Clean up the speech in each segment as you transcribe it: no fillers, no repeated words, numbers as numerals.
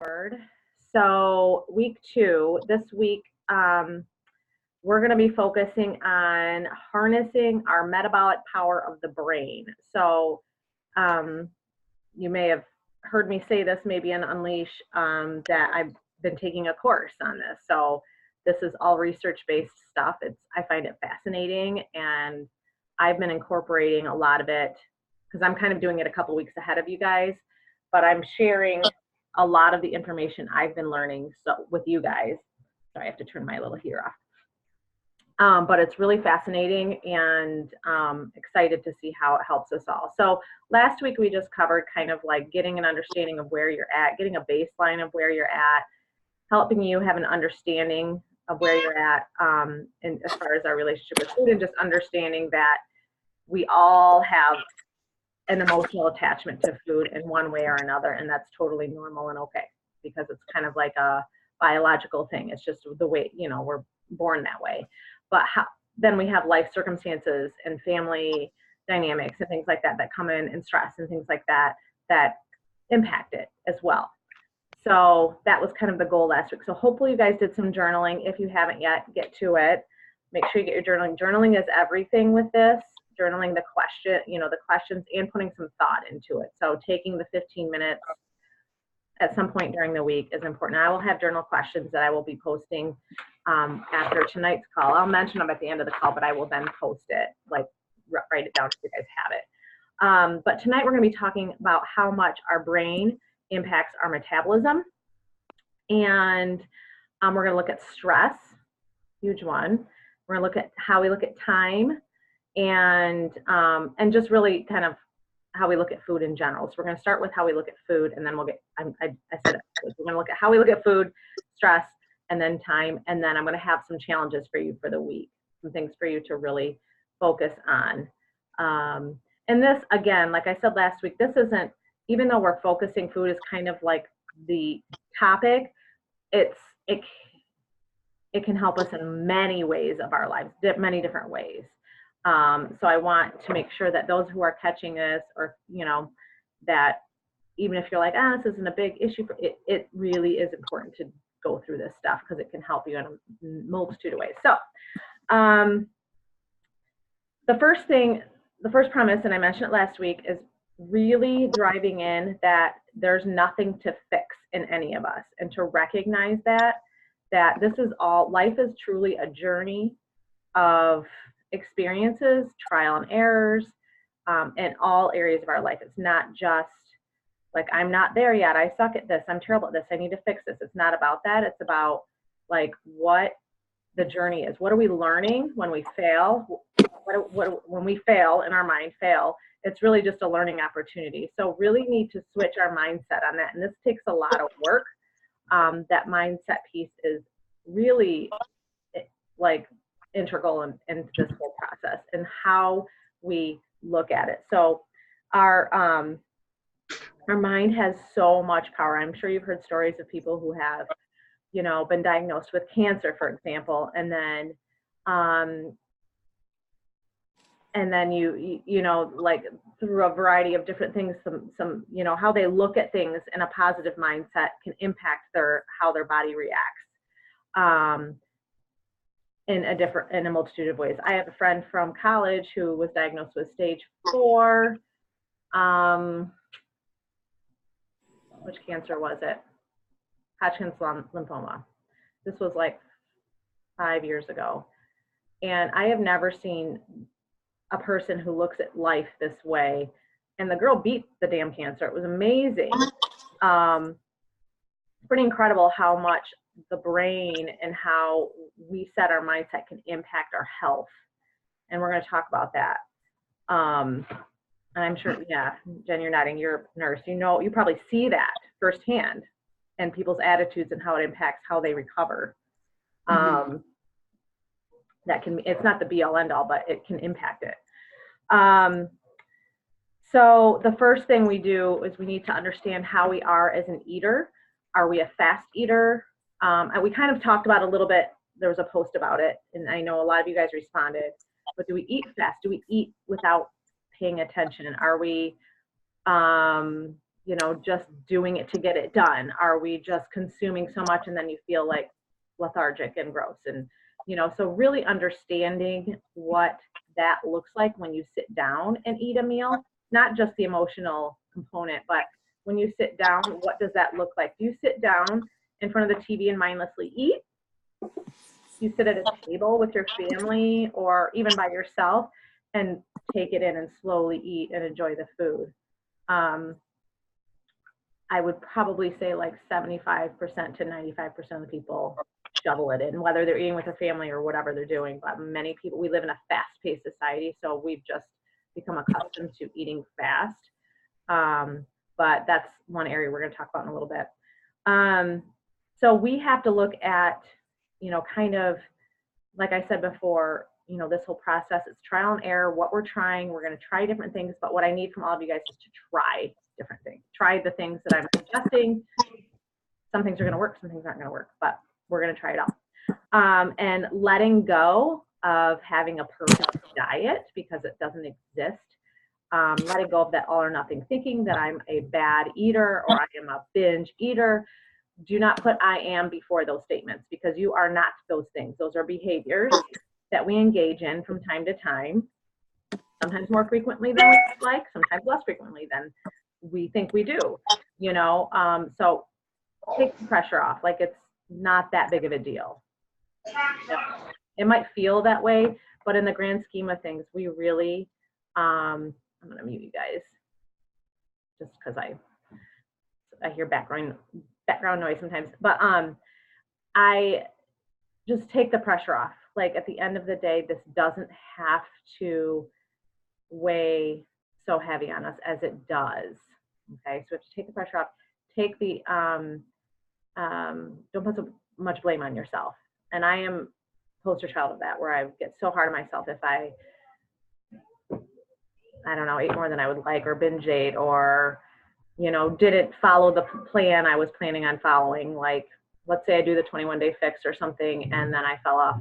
Word. So week 2, this week, we're going to be focusing on harnessing our metabolic power of the brain. So you may have heard me say this maybe in Unleash, that I've been taking a course on this. So this is all research-based stuff. I find it fascinating, and I've been incorporating a lot of it because I'm kind of doing it a couple weeks ahead of you guys, but I'm sharing a lot of the information I've been learning with you guys. Sorry, I have to turn my little heater off. But it's really fascinating, and excited to see how it helps us all. So last week we just covered kind of like getting an understanding of where you're at, getting a baseline of where you're at, helping you have an understanding of where you're at, and as far as our relationship with food, and just understanding that we all have an emotional attachment to food in one way or another, and that's totally normal and okay, because it's kind of like a biological thing. It's just the way, we're born that way. But then we have life circumstances and family dynamics and things like that that come in, and stress and things like that that impact it as well. So that was kind of the goal last week. So hopefully you guys did some journaling. If you haven't yet, get to it. Make sure you get your journaling. Journaling is everything with this. Journaling the questions, and putting some thought into it. So taking the 15 minutes at some point during the week is important. I will have journal questions that I will be posting after tonight's call. I'll mention them at the end of the call, but I will then post it, like write it down so you guys have it. But tonight we're going to be talking about how much our brain impacts our metabolism, and we're going to look at stress, huge one. We're going to look at how we look at time, and just really kind of how we look at food in general. So we're going to start with how we look at food, and then we'll get, I said it, we're going to look at how we look at food, stress, and then time, and then I'm going to have some challenges for you for the week, some things for you to really focus on. And this, again, like I said last week, this isn't, even though we're focusing, food is kind of like the topic, it can help us in many ways of our lives, many different ways. So I want to make sure that those who are catching this, or, that even if you're like, this isn't a big issue, it really is important to go through this stuff, because it can help you in a multitude of ways. So the first premise, and I mentioned it last week, is really driving in that there's nothing to fix in any of us, and to recognize that this is all, life is truly a journey of experiences, trial and errors, in all areas of our life. It's not just like, I'm not there yet, I suck at this, I'm terrible at this, I need to fix this. It's not about that. It's about like what the journey is. What are we learning when we fail? When we fail, in our mind, it's really just a learning opportunity. So really need to switch our mindset on that, and this takes a lot of work. That mindset piece is really like integral into this whole process, and how we look at it. So our mind has so much power. I'm sure you've heard stories of people who have, been diagnosed with cancer, for example, and then like through a variety of different things, some how they look at things in a positive mindset can impact how their body reacts in a multitude of ways. I have a friend from college who was diagnosed with stage 4. Which cancer was it? Hodgkin's lymphoma. This was like 5 years ago. And I have never seen a person who looks at life this way. And the girl beat the damn cancer. It was amazing. It's pretty incredible how much the brain and how we set our mindset can impact our health. And we're going to talk about that. And I'm sure, yeah, Jen, you're nodding, you're a nurse. You probably see that firsthand, and people's attitudes and how it impacts how they recover. It's not the be all end all, but it can impact it. So the first thing we do is we need to understand how we are as an eater. Are we a fast eater? And we kind of talked about a little bit, there was a post about it, and I know a lot of you guys responded, but do we eat fast? Do we eat without paying attention? And are we you know, just doing it to get it done? Are we just consuming so much and then you feel like lethargic and gross? And, you know, so really understanding what that looks like when you sit down and eat a meal, not just the emotional component, but when you sit down, what does that look like? Do you sit down in front of the TV and mindlessly eat? You sit at a table with your family or even by yourself and take it in and slowly eat and enjoy the food. I would probably say like 75% to 95% of the people shovel it in, whether they're eating with a family or whatever they're doing. But many people, we live in a fast-paced society, so we've just become accustomed to eating fast. But that's one area we're going to talk about in a little bit. So we have to look at, you know, kind of, like I said before, you know, this whole process, it's trial and error, what we're trying. We're going to try different things, but what I need from all of you guys is to try different things. Try the things that I'm suggesting. Some things are going to work, some things aren't going to work, but we're going to try it out. And letting go of having a perfect diet because it doesn't exist. Letting go of that all or nothing thinking that I'm a bad eater or I am a binge eater. Do not put I am before those statements because you are not those things. Those are behaviors that we engage in from time to time, sometimes more frequently than we like, sometimes less frequently than we think we do, you know. So take the pressure off. Like, it's not that big of a deal. It might feel that way, but in the grand scheme of things, we really, I'm going to mute you guys just because I hear background noise sometimes, but I just take the pressure off. Like, at the end of the day, this doesn't have to weigh so heavy on us as it does. Okay, so we have to take the pressure off. Take the don't put so much blame on yourself. And I am poster child of that, where I get so hard on myself if I don't know, ate more than I would like, or binge ate, or, you know, didn't follow the plan I was planning on following. Like, let's say I do the 21-day fix or something, and then I fell off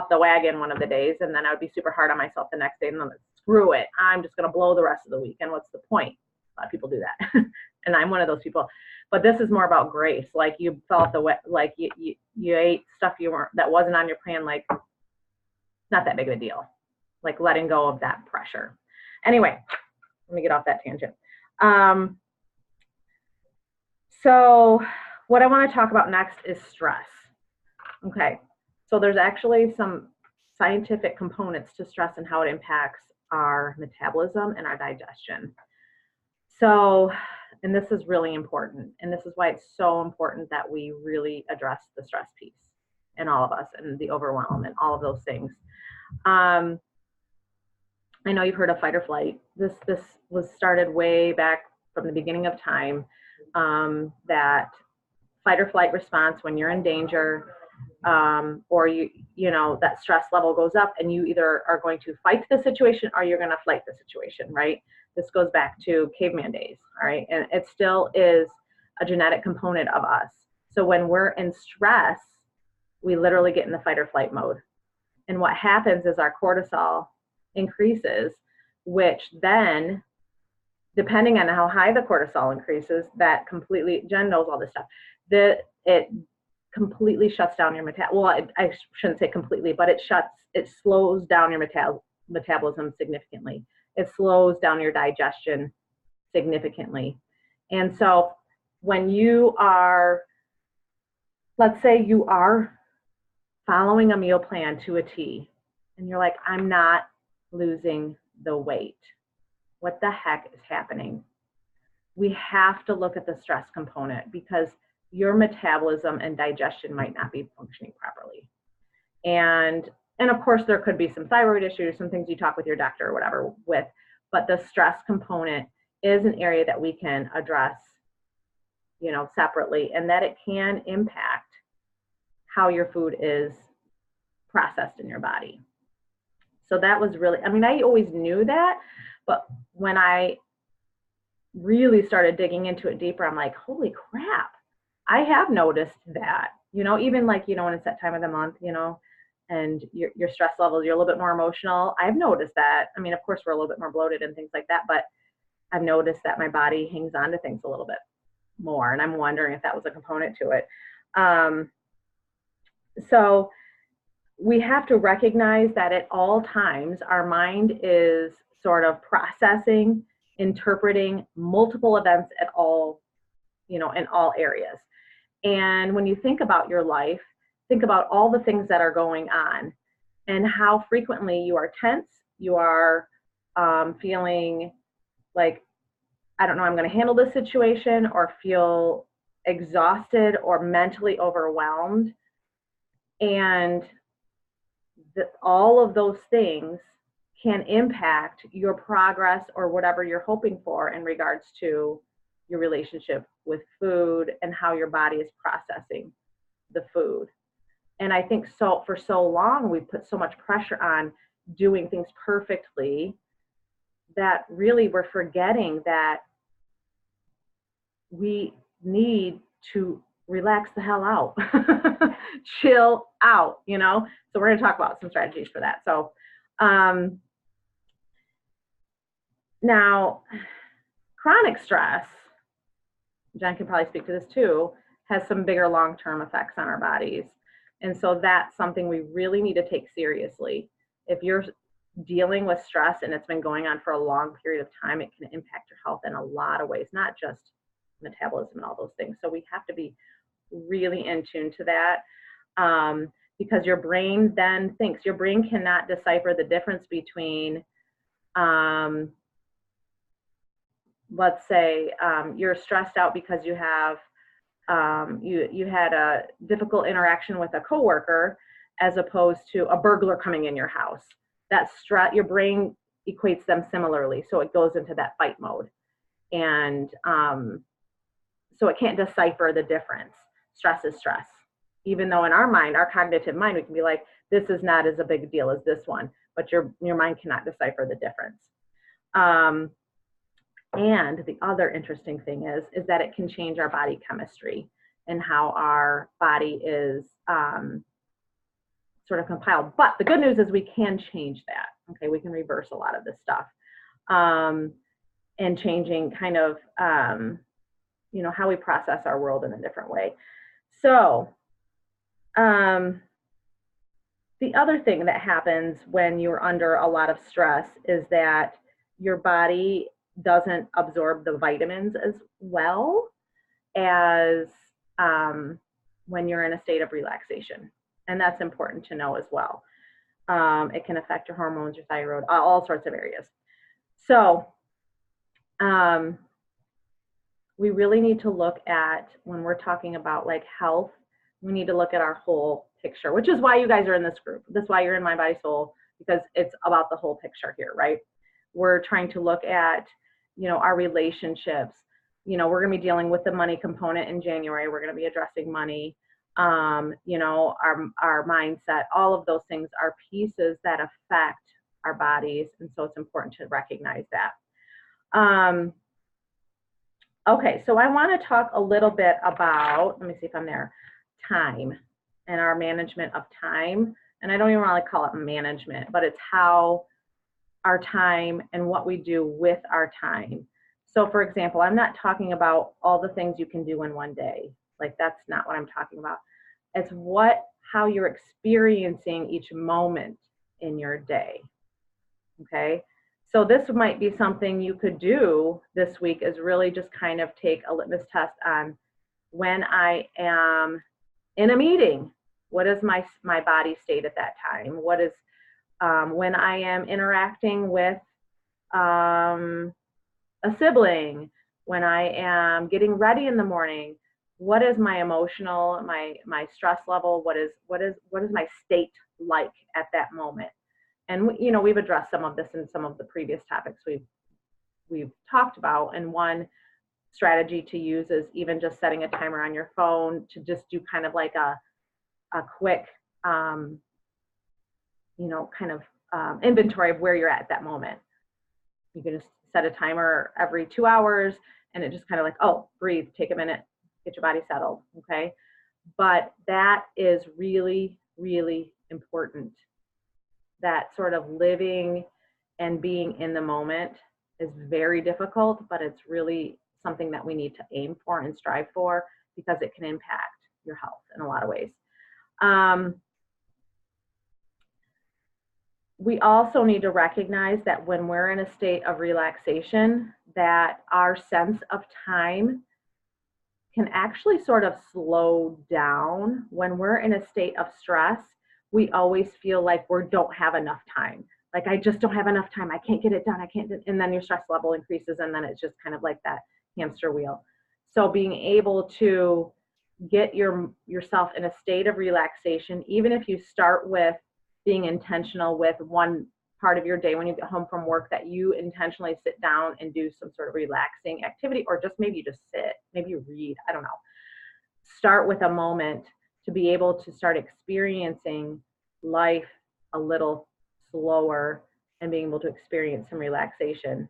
the wagon one of the days, and then I would be super hard on myself the next day, and then screw it, I'm just going to blow the rest of the weekend. What's the point? A lot of people do that. And I'm one of those people. But this is more about grace. Like, you fell off the way, like you ate stuff that wasn't on your plan. Like, not that big of a deal. Like, letting go of that pressure. Anyway, let me get off that tangent. So what I want to talk about next is stress. Okay, so there's actually some scientific components to stress and how it impacts our metabolism and our digestion. So, and this is really important, and this is why it's so important that we really address the stress piece in all of us and the overwhelm and all of those things. I know you've heard of fight or flight. This was started way back from the beginning of time, that fight or flight response when you're in danger, or you know, that stress level goes up and you either are going to fight the situation or you're going to flight the situation, right? This goes back to caveman days, all right? And it still is a genetic component of us. So when we're in stress, we literally get in the fight or flight mode. And what happens is our cortisol increases, which then, depending on how high the cortisol increases, that completely, Jen knows all this stuff, it completely shuts down your well, I shouldn't say completely, but it slows down your metabolism significantly. It slows down your digestion significantly. And so when you are, let's say you are following a meal plan to a T, and you're like, I'm not losing the weight. What the heck is happening? We have to look at the stress component, because your metabolism and digestion might not be functioning properly. And of course, there could be some thyroid issues, some things you talk with your doctor or whatever with, but the stress component is an area that we can address, you know, separately, and that it can impact how your food is processed in your body. So that was really, I mean, I always knew that, but when I really started digging into it deeper, I'm like, holy crap, I have noticed that, you know, even like, you know, when it's that time of the month, you know, and your stress levels, you're a little bit more emotional. I've noticed that. I mean, of course, we're a little bit more bloated and things like that, but I've noticed that my body hangs on to things a little bit more, and I'm wondering if that was a component to it. So we have to recognize that at all times, our mind is sort of processing, interpreting multiple events at all, in all areas. And when you think about your life, think about all the things that are going on and how frequently you are tense, you are feeling like, I don't know, I'm going to handle this situation, or feel exhausted or mentally overwhelmed. And all of those things can impact your progress or whatever you're hoping for in regards to your relationship with food and how your body is processing the food. And I think for so long, we've put so much pressure on doing things perfectly that really we're forgetting that we need to relax the hell out, chill out, So we're going to talk about some strategies for that. So now, chronic stress, Jen can probably speak to this too, has some bigger long-term effects on our bodies. And so that's something we really need to take seriously. If you're dealing with stress and it's been going on for a long period of time, it can impact your health in a lot of ways, not just metabolism and all those things. So we have to be really in tune to that, because your brain then thinks, your brain cannot decipher the difference between, let's say you're stressed out because you have you had a difficult interaction with a coworker, as opposed to a burglar coming in your house. That stress, your brain equates them similarly, so it goes into that fight mode, and so it can't decipher the difference. Stress is stress, even though in our mind, our cognitive mind, we can be like, this is not as a big deal as this one, but your mind cannot decipher the difference. And the other interesting thing is that it can change our body chemistry and how our body is sort of compiled. But the good news is we can change that. Okay, we can reverse a lot of this stuff, and changing kind of how we process our world in a different way. So the other thing that happens when you're under a lot of stress is that your body doesn't absorb the vitamins as well as when you're in a state of relaxation. And that's important to know as well. It can affect your hormones, your thyroid, all sorts of areas. So we really need to look at, when we're talking about like health, we need to look at our whole picture, which is why you guys are in this group. That's why you're in Mind Body Soul, because it's about the whole picture here, right? We're trying to look at, our relationships. We're going to be dealing with the money component in January. We're going to be addressing money, our mindset. All of those things are pieces that affect our bodies. And so it's important to recognize that. Okay, so I want to talk a little bit about, let me see if I'm there, time and our management of time. And I don't even really call it management, but it's how our time and what we do with our time. So for example, I'm not talking about all the things you can do in one day. Like, that's not what I'm talking about. It's how you're experiencing each moment in your day. Okay. So this might be something you could do this week, is really just kind of take a litmus test on, when I am in a meeting, what is my body state at that time? What is, when I am interacting with a sibling, when I am getting ready in the morning, what is my emotional, my stress level? What is my state like at that moment? And we've addressed some of this in some of the previous topics we've talked about. And one strategy to use is even just setting a timer on your phone to just do kind of like a quick, inventory of where you're at that moment. You can just set a timer every 2 hours, and it just kind of like, oh, breathe, take a minute, get your body settled, okay? But that is really, really important. That sort of living and being in the moment is very difficult, but it's really something that we need to aim for and strive for because it can impact your health in a lot of ways. We also need to recognize that when we're in a state of relaxation, that our sense of time can actually sort of slow down. When we're in a state of stress, we always feel like we don't have enough time. Like, I just don't have enough time. I can't get it done. I can't. And then your stress level increases, and then it's just kind of like that hamster wheel. So being able to get yourself in a state of relaxation, even if you start with being intentional with one part of your day when you get home from work, that you intentionally sit down and do some sort of relaxing activity, or just maybe you just sit, maybe you read, I don't know. Start with a moment to be able to start experiencing life a little slower and being able to experience some relaxation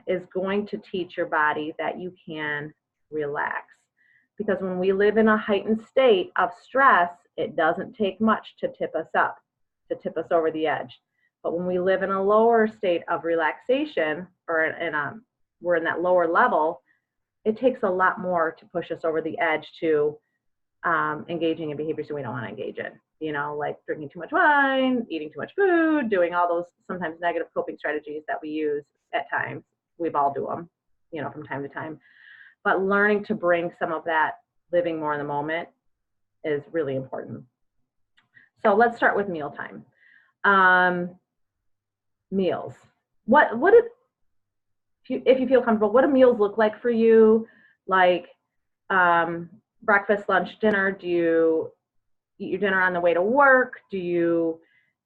is going to teach your body that you can relax. Because when we live in a heightened state of stress, it doesn't take much to tip us up, to tip us over the edge. But when we live in a lower state of relaxation, or we're in that lower level, it takes a lot more to push us over the edge to engaging in behaviors that we don't want to engage in. You know, like drinking too much wine, eating too much food, doing all those sometimes negative coping strategies that we use at times. We've all do them, you know, from time to time. But learning to bring some of that living more in the moment is really important. So let's start with mealtime. Meals. If you feel comfortable, what do meals look like for you? Like breakfast, lunch, dinner? Do you eat your dinner on the way to work? Do you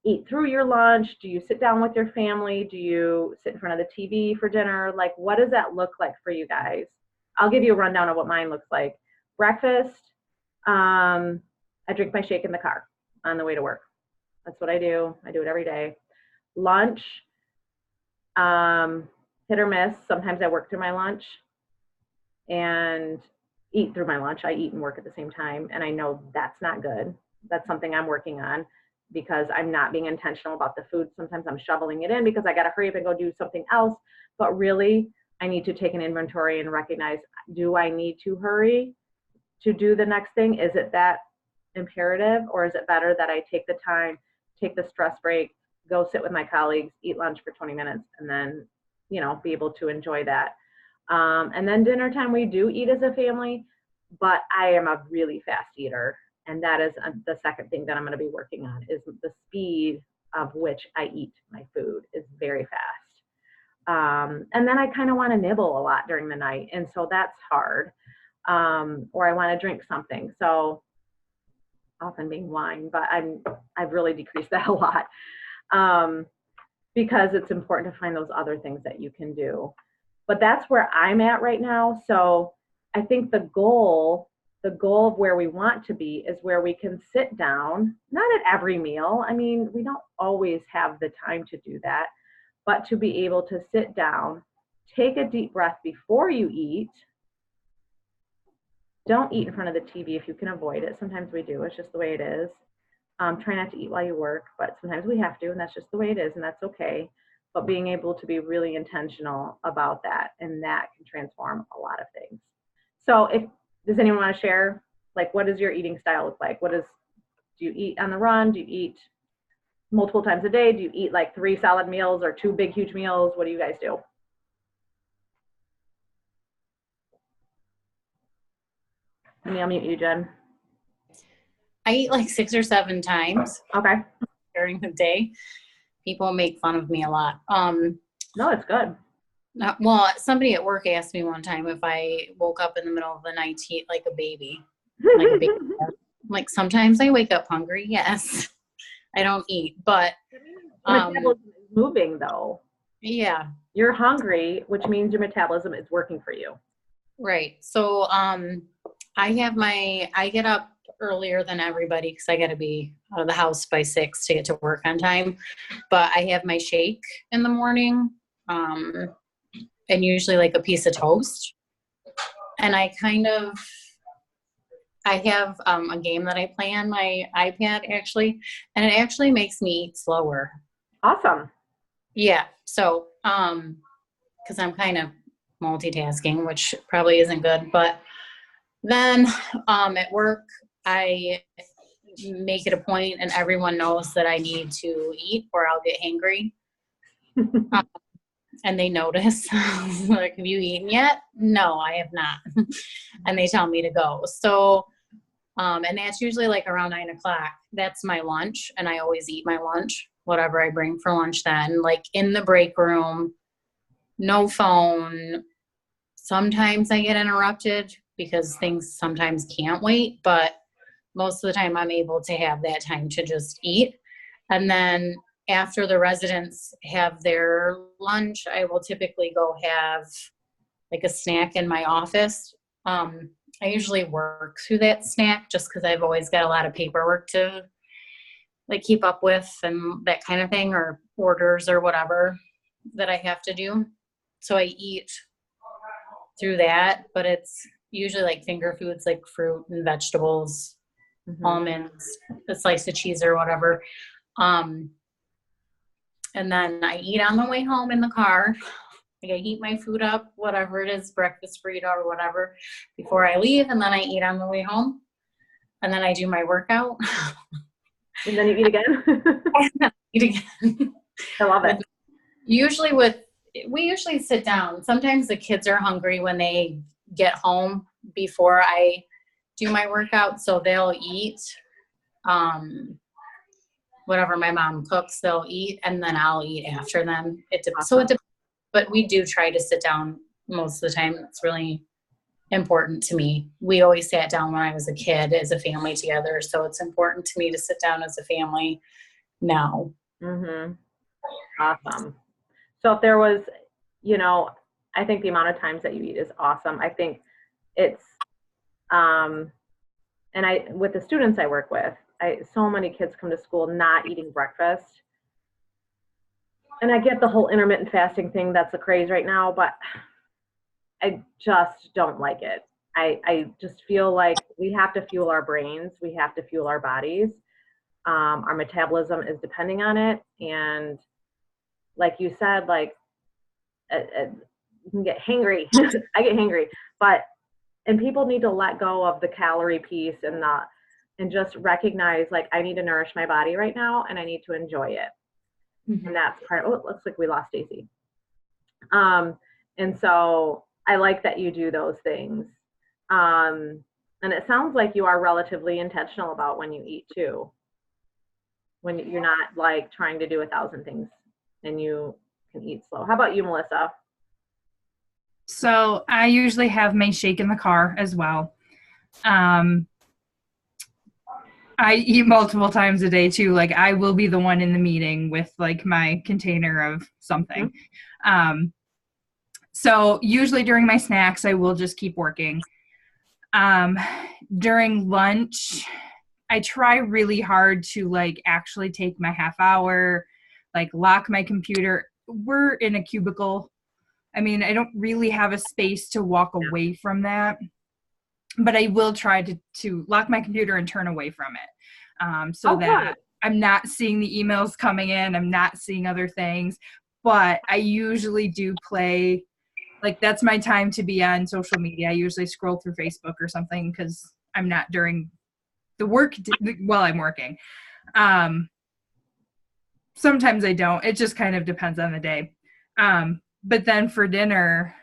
eat through your lunch? Do you sit down with your family? Do you sit in front of the TV for dinner? Like, what does that look like for you guys? I'll give you a rundown of what mine looks like. Breakfast, I drink my shake in the car on the way to work. That's what I do. I do it every day. Lunch, hit or miss. Sometimes I work through my lunch and eat through my lunch. I eat and work at the same time, and I know that's not good. That's something I'm working on because I'm not being intentional about the food. Sometimes I'm shoveling it in because I got to hurry up and go do something else. But really, I need to take an inventory and recognize, do I need to hurry to do the next thing? Is it that imperative, or is it better that I take the time, take the stress break, go sit with my colleagues, eat lunch for 20 minutes, and then, you know, be able to enjoy that. And then dinner time, we do eat as a family, but I am a really fast eater. And that is the second thing that I'm going to be working on, is the speed of which I eat my food is very fast. And then I kind of want to nibble a lot during the night. And so that's hard. Or I want to drink something. So often being wine, but I've really decreased that a lot. Because it's important to find those other things that you can do. But that's where I'm at right now. So I think the goal of where we want to be is where we can sit down, not at every meal. I mean, we don't always have the time to do that, but to be able to sit down, take a deep breath before you eat. Don't eat in front of the TV if you can avoid it. Sometimes we do. It's just the way it is. Try not to eat while you work, but sometimes we have to, and that's just the way it is, and that's okay. But being able to be really intentional about that, and that can transform a lot of things. So does anyone want to share, like, what does your eating style look like? Do you eat on the run? Do you eat multiple times a day? Do you eat like 3 solid meals or 2 big, huge meals? What do you guys do? Let me unmute you, Jen. I eat like 6 or 7 times. Okay. During the day. People make fun of me a lot. No, it's good. Well, somebody at work asked me one time if I woke up in the middle of the night to eat like a baby. Like sometimes I wake up hungry. Yes. I don't eat, but metabolism is moving though. Yeah. You're hungry, which means your metabolism is working for you. Right. So I get up earlier than everybody because I got to be out of the house by 6 to get to work on time. But I have my shake in the morning, and usually like a piece of toast. And I have a game that I play on my iPad actually, and it actually makes me eat slower. Awesome. Yeah. So because I'm kind of multitasking, which probably isn't good. But then at work, I make it a point, and everyone knows that I need to eat or I'll get hangry. And they notice, like, have you eaten yet? No, I have not. And they tell me to go. So, and that's usually like around 9:00. That's my lunch. And I always eat my lunch, whatever I bring for lunch then, like in the break room, no phone. Sometimes I get interrupted because things sometimes can't wait, but most of the time I'm able to have that time to just eat. And then after the residents have their lunch, I will typically go have like a snack in my office. I usually work through that snack just because I've always got a lot of paperwork to like keep up with and that kind of thing, or orders or whatever that I have to do. So I eat through that, but it's usually like finger foods, like fruit and vegetables, almonds, a slice of cheese or whatever. And then I eat on the way home in the car. Like I heat my food up, whatever it is, breakfast burrito or whatever, before I leave. And then I eat on the way home. And then I do my workout. And then you eat again? Eat again. I love it. We usually sit down. Sometimes the kids are hungry when they get home before I do my workout. So they'll eat whatever my mom cooks, they'll eat, and then I'll eat after them. But we do try to sit down most of the time. It's really important to me. We always sat down when I was a kid as a family together, so it's important to me to sit down as a family now. Awesome. So if there was, I think the amount of times that you eat is awesome. I think it's, with the students I work with, so many kids come to school not eating breakfast. And I get the whole intermittent fasting thing, that's the craze right now, but I just don't like it. I just feel like we have to fuel our brains. We have to fuel our bodies. Our metabolism is depending on it. And like you said, like you can get hangry. I get hangry, and people need to let go of the calorie piece and just recognize, like, I need to nourish my body right now and I need to enjoy it. And that's part it looks like we lost Stacy. And so I like that you do those things. And it sounds like you are relatively intentional about when you eat too. When you're not like trying to do 1,000 things and you can eat slow. How about you, Melissa? So I usually have my shake in the car as well. I eat multiple times a day too. Like I will be the one in the meeting with like my container of something. So usually during my snacks, I will just keep working. During lunch, I try really hard to like actually take my half hour, like lock my computer. We're in a cubicle. I mean, I don't really have a space to walk away from that, but I will try to lock my computer and turn away from it so that I'm not seeing the emails coming in. I'm not seeing other things, but I usually do play, like that's my time to be on social media. I usually scroll through Facebook or something because I'm not during the work while I'm working. Sometimes I don't. It just kind of depends on the day. But then for dinner,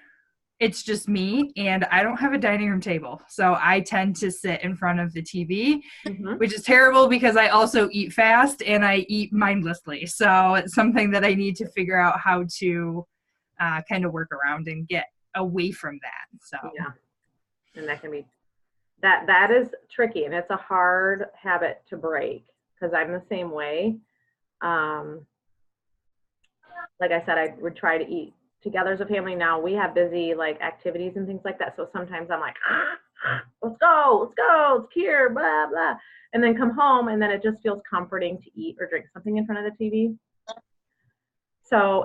it's just me, and I don't have a dining room table. So I tend to sit in front of the TV, which is terrible because I also eat fast and I eat mindlessly. So it's something that I need to figure out how to kind of work around and get away from that. So yeah, and that can be that is tricky, and it's a hard habit to break because I'm the same way. Like I said, I would try to eat together as a family. Now we have busy like activities and things like that, so sometimes I'm like, let's go, it's here, blah blah, and then come home, and then it just feels comforting to eat or drink something in front of the TV. So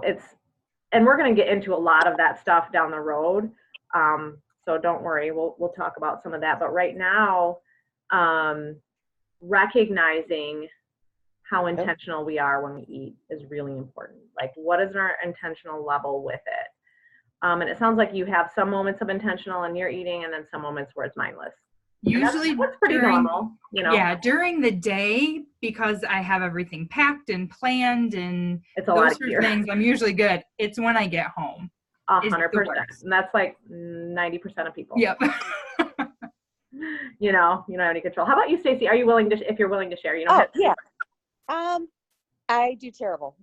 and we're going to get into a lot of that stuff down the road, so don't worry, we'll talk about some of that. But right now, recognizing how intentional we are when we eat is really important. Like, what is our intentional level with it? And it sounds like you have some moments of intentional in your eating and then some moments where it's mindless. Usually that's pretty normal, you know? Yeah, during the day, because I have everything packed and planned and It's a lot those sort easier. of things, I'm usually good. It's when I get home. 100%. And that's like 90% of people. Yep. You don't have any control. How about you, Stacey? Are you willing to, if you're willing to share, Yeah. I do terrible.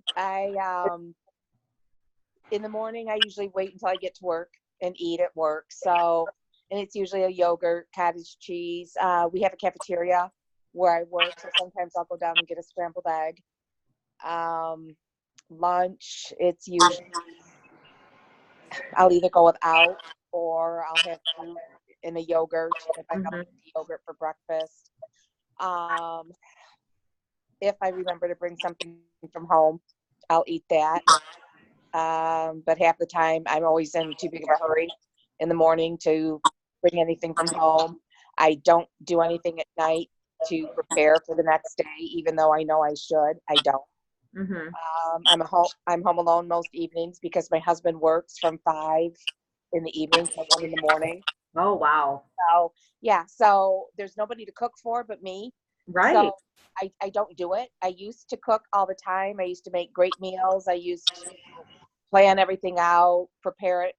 In the morning, I usually wait until I get to work and eat at work. So, and it's usually a yogurt, cottage cheese. We have a cafeteria where I work, so sometimes I'll go down and get a scrambled egg. Lunch, it's usually, I'll either go without or I'll have fruit and a yogurt if I have yogurt for breakfast. If I remember to bring something from home, I'll eat that. But half the time, I'm always in too big of a hurry in the morning to bring anything from home. I don't do anything at night to prepare for the next day, even though I know I should. I don't. I'm home alone most evenings because my husband works from 5 in the evening till 1 in the morning. Oh, wow. So, yeah. So there's nobody to cook for but me. Right. So I don't do it. I used to cook all the time. I used to make great meals. I used to plan everything out, prepare it.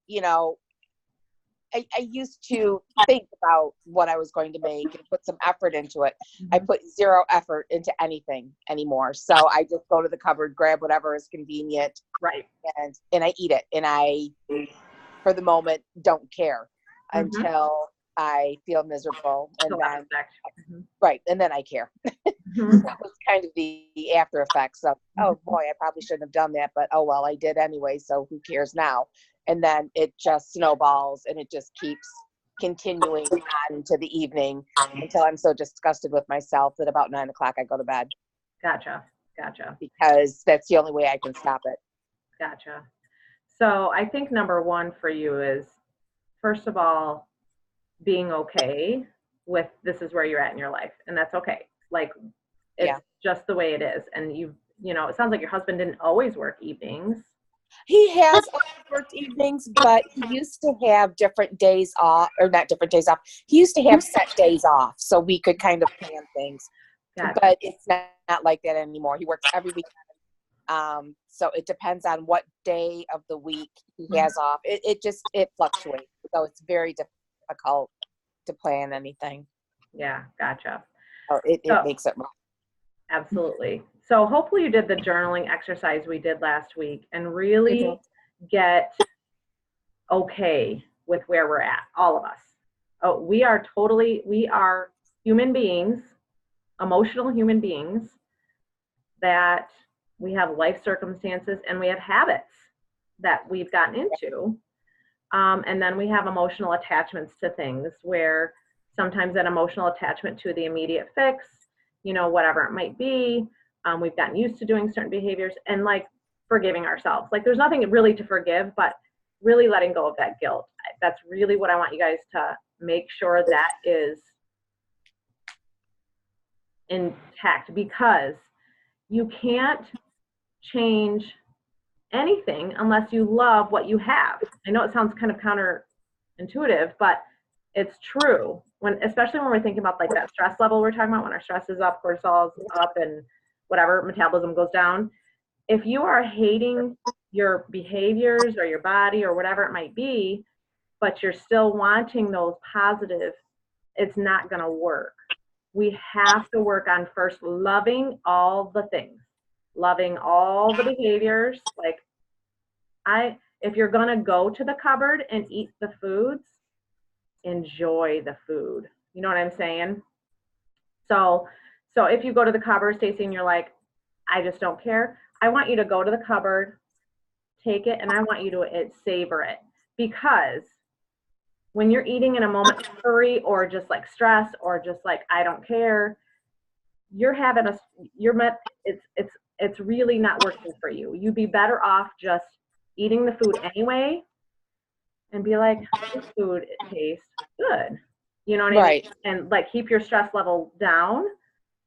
I used to think about what I was going to make and put some effort into it. I put zero effort into anything anymore. So I just go to the cupboard, grab whatever is convenient. Right. And I eat it. And I, for the moment, don't care until I feel miserable. And then, right. And then I care. That was kind of the after effects of, oh boy, I probably shouldn't have done that, but oh well, I did anyway, so who cares now? And then it just snowballs and it just keeps continuing on to the evening until I'm so disgusted with myself that about 9 o'clock I go to bed. Gotcha. Because that's the only way I can stop it. Gotcha. So I think number one for you is, first of all, being okay with this is where you're at in your life, and that's okay. Like, it's just the way it is. And it sounds like your husband didn't always work evenings. He has worked evenings, but he used to have different days off, or not different days off. He used to have set days off so we could kind of plan things. Gotcha. But it's not like that anymore. He works every weekend. So it depends on what day of the week he has off. It fluctuates. So it's very difficult to plan anything. Yeah, gotcha. So it makes it rough. Absolutely. So hopefully you did the journaling exercise we did last week and really get okay with where we're at, all of us. Oh, we are human beings, emotional human beings, that we have life circumstances and we have habits that we've gotten into. And then we have emotional attachments to things where sometimes that emotional attachment to the immediate fix, whatever it might be, we've gotten used to doing certain behaviors and like forgiving ourselves. Like there's nothing really to forgive, but really letting go of that guilt. That's really what I want you guys to make sure that is intact, because you can't change anything unless you love what you have. I know it sounds kind of counterintuitive, but it's true. Especially when we're thinking about like that stress level we're talking about, when our stress is up, cortisol is up, and whatever, metabolism goes down. If you are hating your behaviors or your body or whatever it might be, but you're still wanting those positive, it's not going to work. We have to work on first loving all the things, loving all the behaviors. Like if you're going to go to the cupboard and eat the foods, enjoy the food. You know what I'm saying? So if you go to the cupboard, Stacey, and you're like, I just don't care, I want you to go to the cupboard, take it, and I want you to savor it. Because when you're eating in a moment of hurry or just like stress or just like I don't care, it's really not working for you. You'd be better off just eating the food anyway and be like, this food tastes good. You know what I mean? And like keep your stress level down,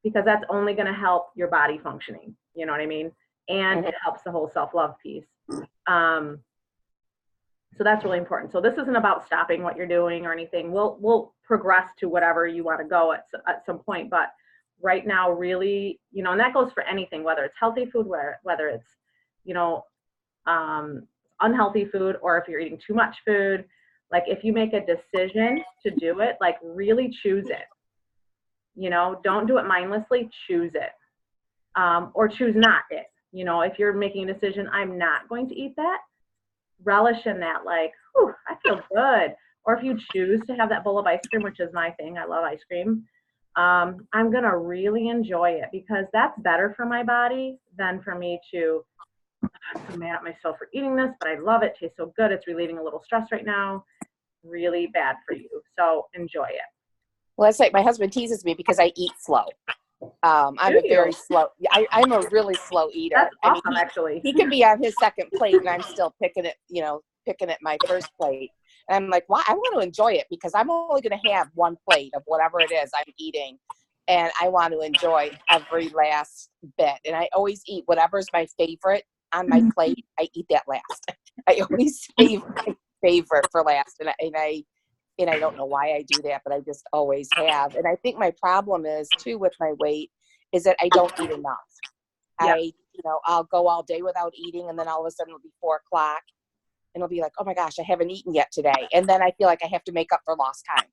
because that's only going to help your body functioning. You know what I mean? And it helps the whole self-love piece. So that's really important. So this isn't about stopping what you're doing or anything. We'll progress to whatever you want to go at some point. But right now, really, you know, and that goes for anything, whether it's healthy food, whether it's, you know, unhealthy food, or if you're eating too much food. Like if you make a decision to do it, like really choose it. You know, don't do it mindlessly, choose it. Or choose not it. You know, if you're making a decision, I'm not going to eat that, relish in that, like, whew, I feel good. Or if you choose to have that bowl of ice cream, which is my thing, I love ice cream, I'm going to really enjoy it, because that's better for my body than for me to, I'm so mad at myself for eating this, but I love it. It tastes so good. It's relieving a little stress right now. Really bad for you. So enjoy it. Well, it's like my husband teases me because I eat slow. I'm a very slow, I'm a really slow eater. That's awesome, I mean, actually. He could be on his second plate and I'm still picking at my first plate. And I'm like, well, I want to enjoy it, because I'm only going to have one plate of whatever it is I'm eating. And I want to enjoy every last bit. And I always eat whatever's my favorite on my plate. I eat that last. I always favorite for last. And I don't know why I do that, but I just always have. And I think my problem is too with my weight is that I don't eat enough. Yep. I'll go all day without eating, and then all of a sudden it'll be 4 o'clock and it'll be like, oh my gosh, I haven't eaten yet today. And then I feel like I have to make up for lost time.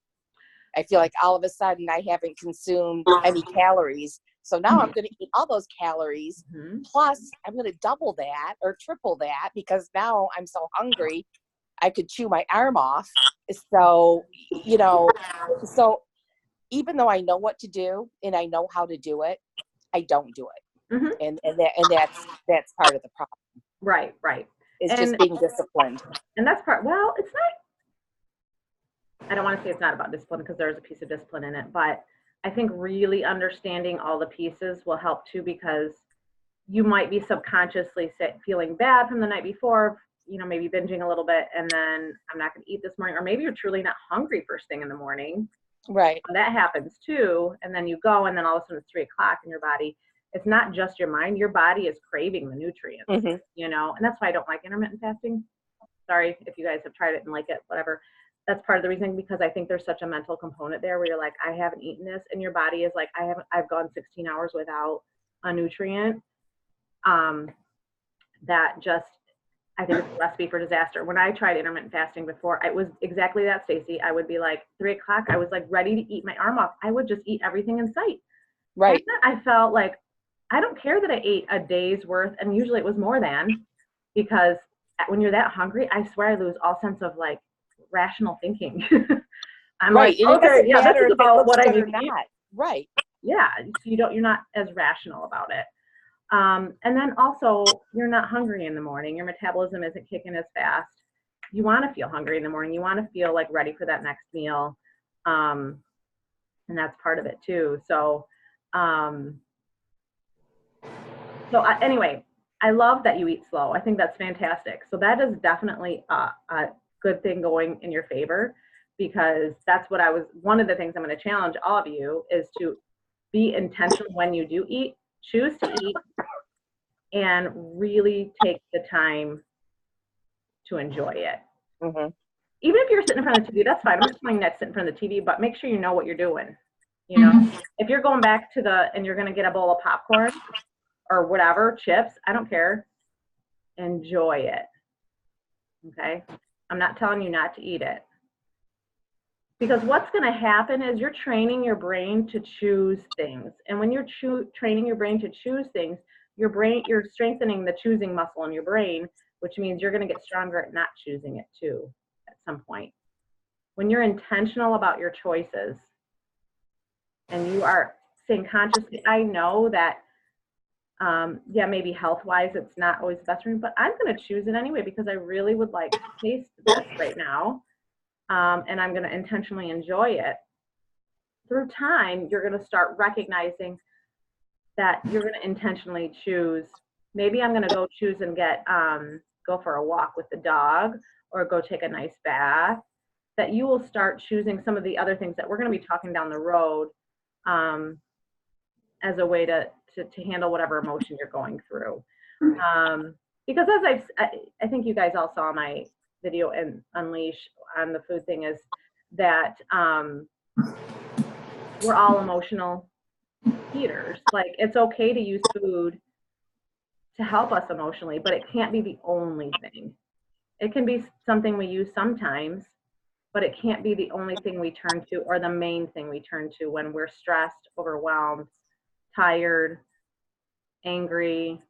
I feel like all of a sudden I haven't consumed any calories. So now I'm going to eat all those calories. Plus I'm going to double that or triple that, because now I'm so hungry I could chew my arm off. So, so even though I know what to do and I know how to do it, I don't do it. And that's part of the problem. Right. It's just being disciplined. And that's well, it's not, I don't want to say it's not about discipline, because there's a piece of discipline in it, but I think really understanding all the pieces will help too, because you might be subconsciously feeling bad from the night before, maybe binging a little bit, and then I'm not going to eat this morning, or maybe you're truly not hungry first thing in the morning. Right. And that happens too. And then you go, and then all of a sudden it's 3 o'clock in your body. It's not just your mind. Your body is craving the nutrients, and that's why I don't like intermittent fasting. Sorry if you guys have tried it and like it, whatever. That's part of the reason, because I think there's such a mental component there where you're like, I haven't eaten this, and your body is like, I've gone 16 hours without a nutrient. That just, I think it's a recipe for disaster. When I tried intermittent fasting before, it was exactly that, Stacey. I would be like 3 o'clock. I was like ready to eat my arm off. I would just eat everything in sight. Right. And I felt like, I don't care that I ate a day's worth. And usually it was more than, because when you're that hungry, I swear I lose all sense of like rational thinking. I'm right. Like, okay, yeah, this is about what I need to eat. Right. Yeah. So you're not as rational about it. And then also, you're not hungry in the morning. Your metabolism isn't kicking as fast. You want to feel hungry in the morning. You want to feel like ready for that next meal. And that's part of it too. So, anyway, I love that you eat slow. I think that's fantastic. So that is definitely a good thing going in your favor, because that's what one of the things I'm going to challenge all of you is to be intentional when you do eat. Choose to eat and really take the time to enjoy it. Even if you're sitting in front of the TV, that's fine. I'm not telling you not to sit in front of the TV, but make sure you know what you're doing. If you're going back and you're going to get a bowl of popcorn or whatever, chips, I don't care. Enjoy it. Okay? I'm not telling you not to eat it. Because what's going to happen is you're training your brain to choose things. And when you're training your brain to choose things, you're strengthening the choosing muscle in your brain, which means you're going to get stronger at not choosing it too at some point. When you're intentional about your choices and you are saying consciously, I know that, maybe health-wise, it's not always the best for me, but I'm going to choose it anyway because I really would like to taste this right now. And I'm going to intentionally enjoy it. Through time, you're going to start recognizing that you're going to intentionally choose. Maybe I'm going to go choose and go for a walk with the dog, or go take a nice bath. That you will start choosing some of the other things that we're going to be talking down the road as a way to handle whatever emotion you're going through. Because as I think you guys all saw my video and unleash on the food thing is that we're all emotional eaters. Like, it's okay to use food to help us emotionally, but it can't be the only thing. It can be something we use sometimes, but it can't be the only thing we turn to or the main thing we turn to when we're stressed, overwhelmed, tired, angry,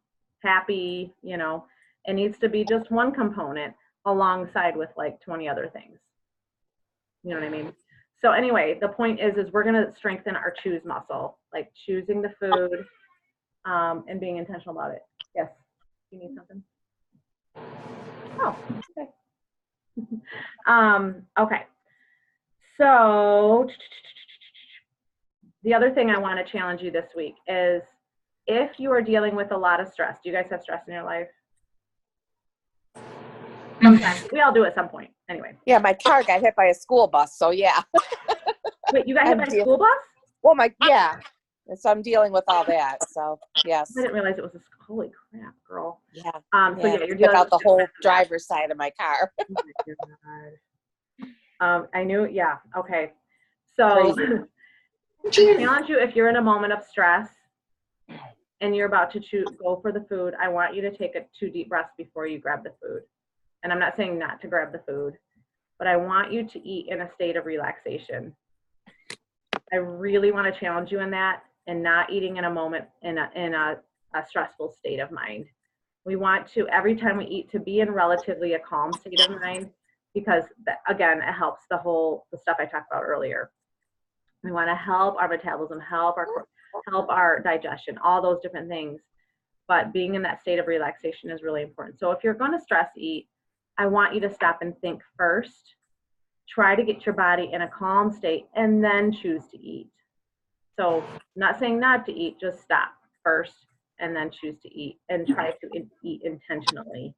happy. It needs to be just one component alongside with like 20 other things. You know what I mean? So anyway, the point is we're going to strengthen our choose muscle, like choosing the food and being intentional about it. Yes. You need something? Oh, okay. Okay. So the other thing I want to challenge you this week is if you are dealing with a lot of stress. Do you guys have stress in your life? Sometimes. We all do at some point. Anyway. Yeah, my car got hit by a school bus, so yeah. Wait, you got hit by a school bus? Well, yeah. So I'm dealing with all that. So yes. I didn't realize it was a holy crap, girl. Yeah. So yeah, you're took dealing out the with whole driver's side of my car. Oh my God. I knew. Yeah. Okay. So I challenge you, if you're in a moment of stress and you're about to go for the food, I want you to take 2 deep breaths before you grab the food. And I'm not saying not to grab the food, but I want you to eat in a state of relaxation. I really want to challenge you in that, and not eating in a moment in a stressful state of mind. We want to, every time we eat, to be in relatively a calm state of mind, because again, it helps the stuff I talked about earlier. We want to help our metabolism, help our digestion, all those different things. But being in that state of relaxation is really important. So if you're going to stress eat, I want you to stop and think first. Try to get your body in a calm state and then choose to eat. So I'm not saying not to eat, just stop first and then choose to eat, and try to eat intentionally.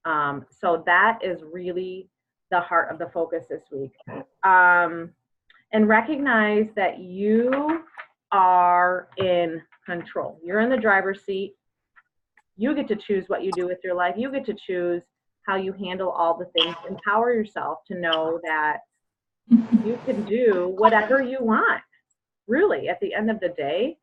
So that is really the heart of the focus this week. And recognize that you are in control. You're in the driver's seat. You get to choose what you do with your life. You get to choose how you handle all the things. Empower yourself to know that you can do whatever you want. Really, at the end of the day,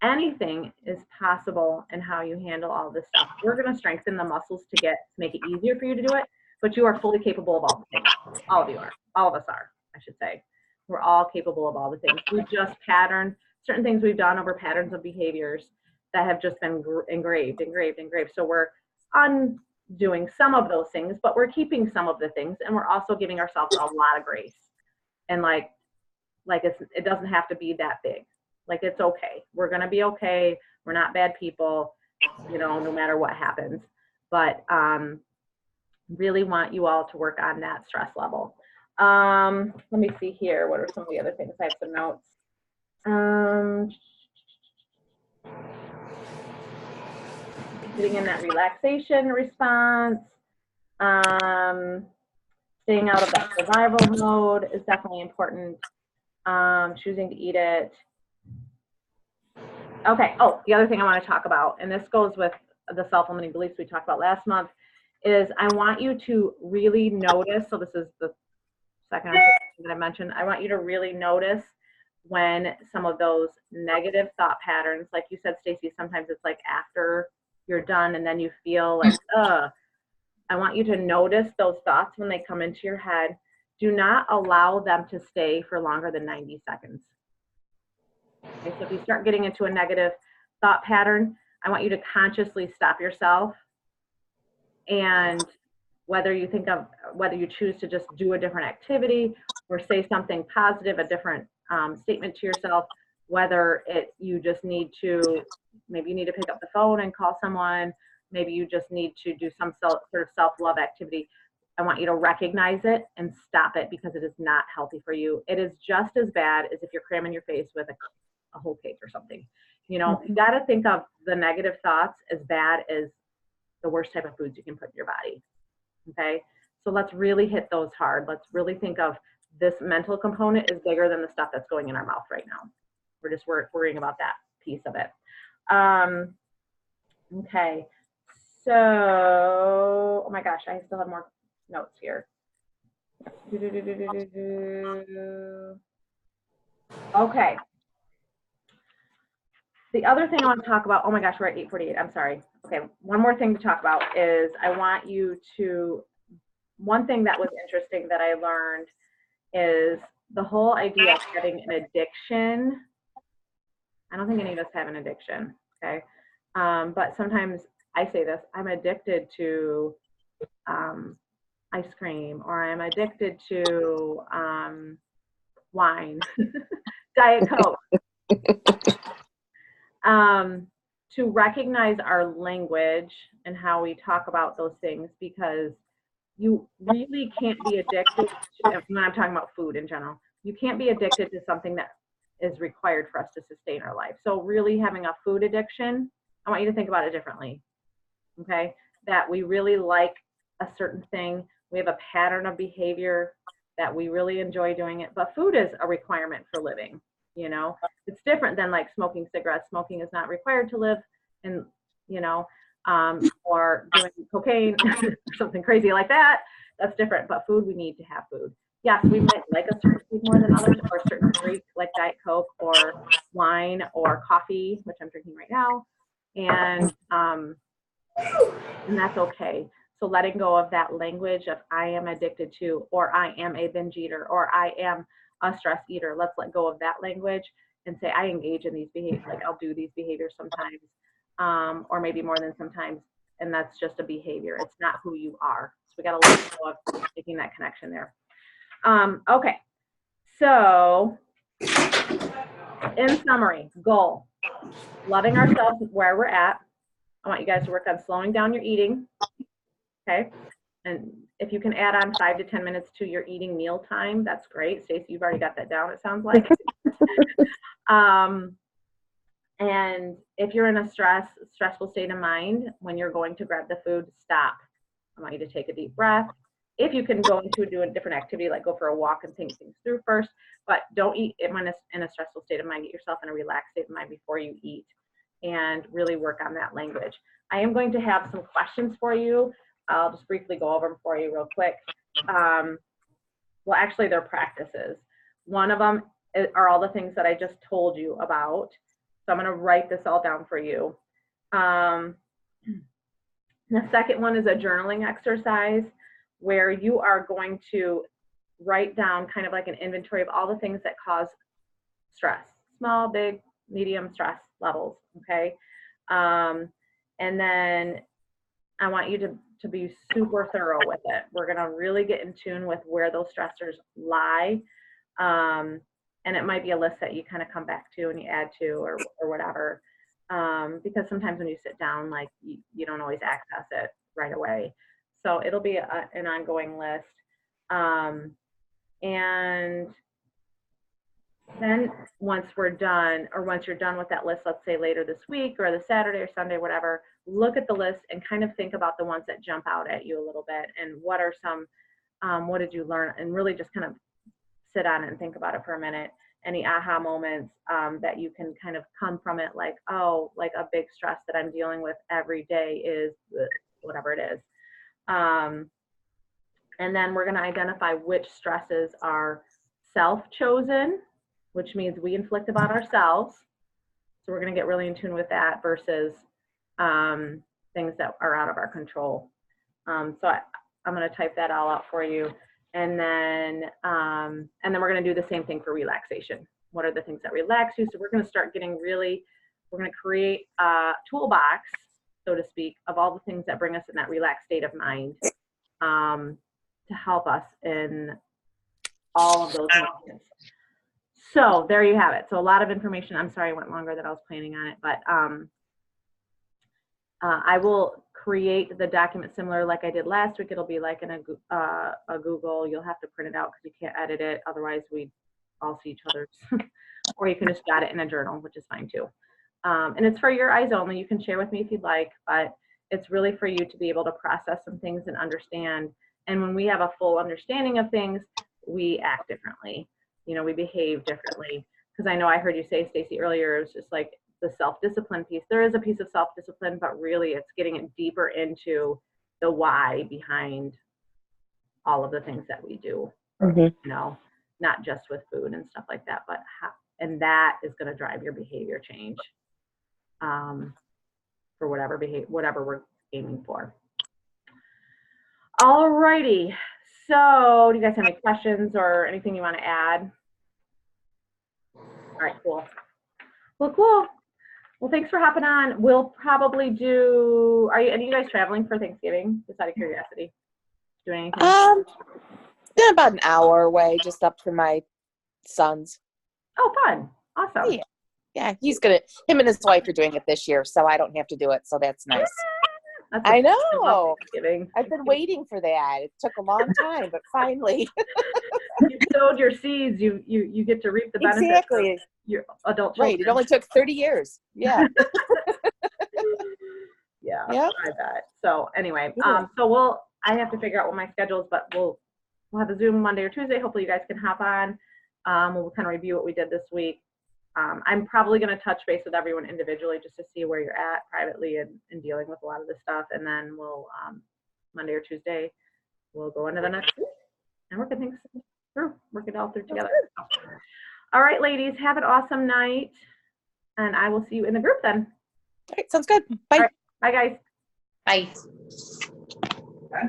anything is possible in how you handle all this stuff. We're going to strengthen the muscles to make it easier for you to do it, but you are fully capable of all the things. All of you are. All of us are, I should say. We're all capable of all the things. We just pattern certain things we've done over patterns of behaviors that have just been engraved. So we're undoing some of those things, but we're keeping some of the things, and we're also giving ourselves a lot of grace. And like it doesn't have to be that big. Like, it's okay. We're gonna be okay. We're not bad people, no matter what happens. But really want you all to work on that stress level. Let me see here. What are some of the other things? I have some notes. Getting in that relaxation response. Staying out of that survival mode is definitely important. Choosing to eat it. Okay. Oh, the other thing I want to talk about, and this goes with the self-limiting beliefs we talked about last month, is I want you to really notice. So this is the second that I mentioned. I want you to really notice when some of those negative thought patterns, like you said, Stacy, sometimes it's like after you're done and then you feel like, I want you to notice those thoughts when they come into your head. Do not allow them to stay for longer than 90 seconds. Okay, so if you start getting into a negative thought pattern, I want you to consciously stop yourself. And whether you choose to just do a different activity or say something positive, a different statement to yourself, whether you just need to, maybe you need to pick up the phone and call someone, maybe you just need to do some sort of self-love activity. I want you to recognize it and stop it, because it is not healthy for you. It is just as bad as if you're cramming your face with a whole cake or something. You got to think of the negative thoughts as bad as the worst type of foods you can put in your body. Okay, so let's really hit those hard. Let's really think of this mental component is bigger than the stuff that's going in our mouth right now. We're just worrying about that piece of it. Okay, so, oh my gosh, I still have more notes here. Okay. The other thing I want to talk about, oh my gosh, we're at 8:48, I'm sorry. Okay, one more thing to talk about is I want you to, one thing that was interesting that I learned is the whole idea of having an addiction. I don't think any of us have an addiction, okay? But sometimes I say this, I'm addicted to ice cream, or I'm addicted to wine, Diet Coke. To recognize our language and how we talk about those things, because you really can't be addicted to, when I'm talking about food in general, you can't be addicted to something that is required for us to sustain our life. So really having a food addiction, I want you to think about it differently, okay? That we really like a certain thing, we have a pattern of behavior that we really enjoy doing it, but food is a requirement for living, you know? It's different than like smoking cigarettes. Smoking is not required to live, and you know, or doing cocaine or something crazy like that. That's different. But food, we need to have food. Yes, we might like a certain food more than others, or a certain drink like Diet Coke or wine or coffee, which I'm drinking right now, and that's okay. So letting go of that language of I am addicted to, or I am a binge eater, or I am a stress eater. Let's let go of that language and say I engage in these behaviors. Like I'll do these behaviors sometimes, or maybe more than sometimes, and that's just a behavior. It's not who you are. So we got to let go of making that connection there. Okay, so in summary, goal: loving ourselves where we're at. I want you guys to work on slowing down your eating. Okay, and if you can add on 5 to 10 minutes to your eating meal time, that's great. Stacey, you've already got that down, it sounds like. And if you're in a stressful state of mind, when you're going to grab the food, stop. I want you to take a deep breath. If you can go into do a different activity, like go for a walk and think things through first, but don't eat when it's in a stressful state of mind. Get yourself in a relaxed state of mind before you eat, and really work on that language. I am going to have some questions for you. I'll just briefly go over them for you real quick. Well, actually, they're practices. One of them are all the things that I just told you about. So I'm going to write this all down for you. The second one is a journaling exercise where you are going to write down kind of like an inventory of all the things that cause stress, small, big, medium stress levels, okay? And then I want you to be super thorough with it. We're gonna really get in tune with where those stressors lie. And it might be a list that you kind of come back to and you add to or whatever. Because sometimes when you sit down, like you don't always access it right away. So it'll be an ongoing list. And then once we're done, or once you're done with that list, let's say later this week or the Saturday or Sunday, whatever, look at the list and kind of think about the ones that jump out at you a little bit, and what are some, what did you learn, and really just kind of sit on it and think about it for a minute. Any aha moments that you can kind of come from it, like, oh, like a big stress that I'm dealing with every day is whatever it is. And then we're going to identify which stresses are self-chosen, which means we inflict about ourselves. So we're going to get really in tune with that versus things that are out of our control. So I'm going to type that all out for you. And then we're going to do the same thing for relaxation. What are the things that relax you? So we're going to start getting really, we're going to create a toolbox, so to speak, of all the things that bring us in that relaxed state of mind to help us in all of those moments. So there you have it. So a lot of information. I'm sorry I went longer than I was planning on it, but I will create the document similar like I did last week. It'll be like in a Google. You'll have to print it out because you can't edit it. Otherwise, we all see each other's. Or you can just jot it in a journal, which is fine too. And it's for your eyes only. You can share with me if you'd like, but it's really for you to be able to process some things and understand. And when we have a full understanding of things, we act differently. You know, we behave differently. Because I know I heard you say, Stacey, earlier, it was just like the self-discipline piece. There is a piece of self-discipline, but really it's getting it deeper into the why behind all of the things that we do, Mm-hmm. you know, not just with food and stuff like that, but and that is going to drive your behavior change for whatever we're aiming for. All righty. So, do you guys have any questions or anything you want to add? All right, cool. Well, cool. Well, thanks for hopping on. We'll probably do. Are you guys traveling for Thanksgiving? Just out of curiosity, doing anything? Then about an hour away, just up to my son's. Oh, fun! Awesome. Yeah, him and his wife are doing it this year, so I don't have to do it. So that's nice. I know. I've been waiting for that. It took a long time, but finally. You sowed your seeds. You get to reap the benefits. Exactly. Of your adult children. Right. It only took 30 years. Yeah. Yeah. Yep. I bet. So anyway, Yeah. so I have to figure out what my schedule is, but we'll have a Zoom Monday or Tuesday. Hopefully you guys can hop on. We'll kind of review what we did this week. I'm probably going to touch base with everyone individually just to see where you're at privately and dealing with a lot of this stuff. And then we'll, Monday or Tuesday, we'll go into the next week and work it all through together. All right, ladies, have an awesome night. And I will see you in the group then. All right. Sounds good. Bye. All right, bye, guys. Bye.